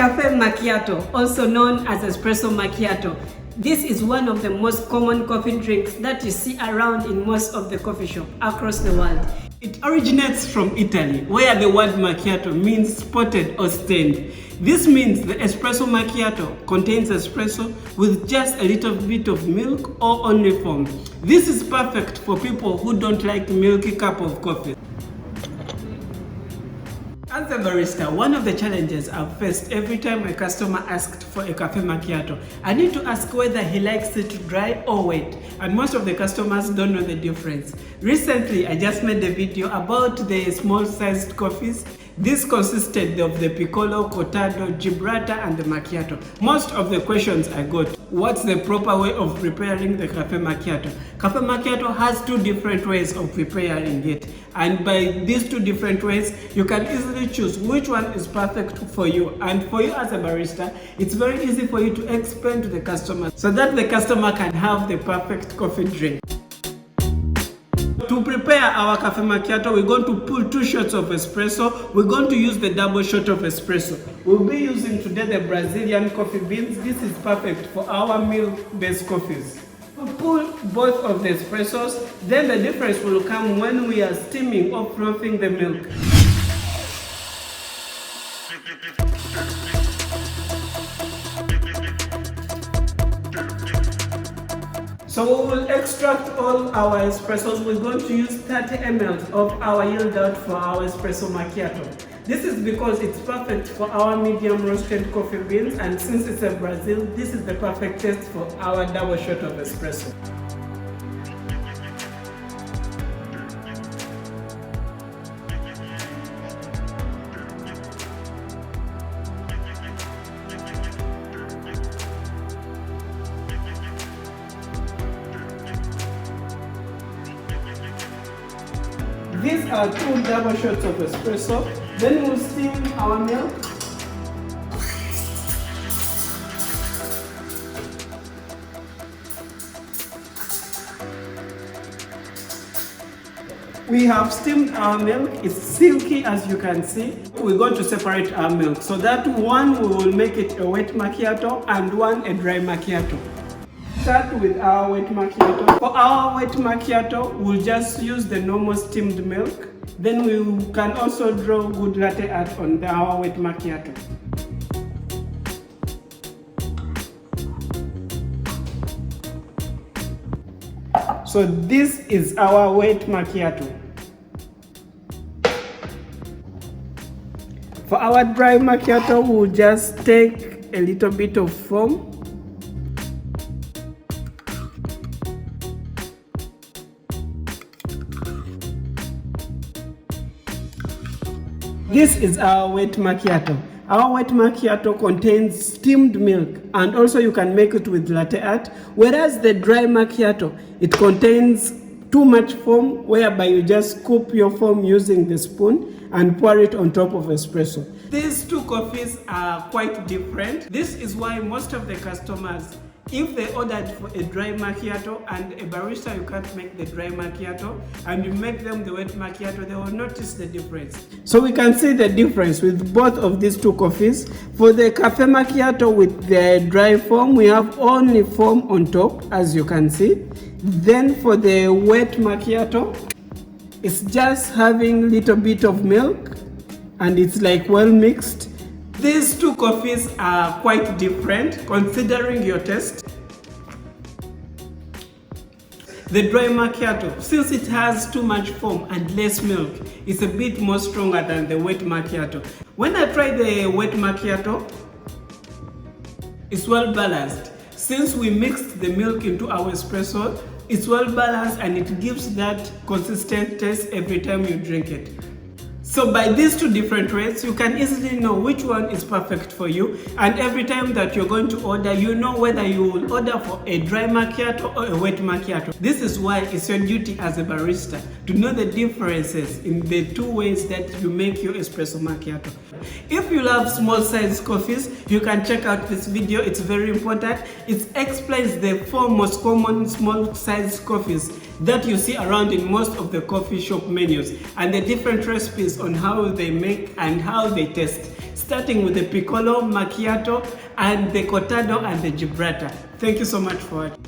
Caffe macchiato, also known as espresso macchiato. This is one of the most common coffee drinks that you see around in most of the coffee shops across the world. It originates from Italy, where the word macchiato means spotted or stained. This means the espresso macchiato contains espresso with just a little bit of milk or only foam. This is perfect for people who don't like milky cup of coffee. As a barista, one of the challenges I've faced every time a customer asked for a caffe macchiato, I need to ask whether he likes it dry or wet, and most of the customers don't know the difference. Recently, I just made a video about the small-sized coffees. This consisted of the piccolo, cortado, gibraltar, and the macchiato. Most of the questions I got, what's the proper way of preparing the caffe macchiato? Caffe macchiato has two different ways of preparing it, and by these two different ways, you can easily choose which one is perfect for you. And for you as a barista, it's very easy for you to explain to the customer so that the customer can have the perfect coffee drink. To prepare our caffe macchiato, we're going to pull 2 shots of espresso. We're going to use the double shot of espresso. We'll be using today the Brazilian coffee beans. This is perfect for our milk-based coffees. We'll pull both of the espressos, then the difference will come when we are steaming or frothing the milk. So we will extract all our espressos. We're going to use 30 ml of our yield out for our espresso macchiato. This is because it's perfect for our medium roasted coffee beans, and since it's a Brazil, this is the perfect taste for our double shot of espresso. These are 2 double shots of espresso. Then we'll steam our milk. We have steamed our milk. It's silky, as you can see. We're going to separate our milk so that one we will make it a wet macchiato and one a dry macchiato. Start with our wet macchiato. For our wet macchiato, we'll just use the normal steamed milk. Then we can also draw good latte art on our wet macchiato. So this is our wet macchiato. For our dry macchiato, we'll just take a little bit of foam. This is our wet macchiato. Our wet macchiato contains steamed milk, and also you can make it with latte art, whereas the dry macchiato, it contains too much foam, whereby you just scoop your foam using the spoon and pour it on top of espresso. These two coffees are quite different. This is why most of the customers, if they ordered for a dry macchiato and a barista you can't make the dry macchiato and you make them the wet macchiato, they will notice the difference. So we can see the difference with both of these two coffees. For the caffe macchiato with the dry foam, we have only foam on top, as you can see. Then for the wet macchiato, it's just having a little bit of milk and it's like well mixed. These two coffees are quite different considering your taste. The dry macchiato, since it has too much foam and less milk, it's a bit more stronger than the wet macchiato. When I tried the wet macchiato, it's well balanced. Since we mixed the milk into our espresso, it's well balanced and it gives that consistent taste every time you drink it. So by these two different ways, you can easily know which one is perfect for you, and every time that you're going to order, you know whether you will order for a dry macchiato or a wet macchiato. This is why it's your duty as a barista to know the differences in the two ways that you make your espresso macchiato. If you love small size coffees, you can check out this video. It's very important. It explains the 4 most common small size coffees that you see around in most of the coffee shop menus and the different recipes on how they make and how they taste. starting with the piccolo, macchiato, and the cortado and the gibraltar. Thank you so much for watching.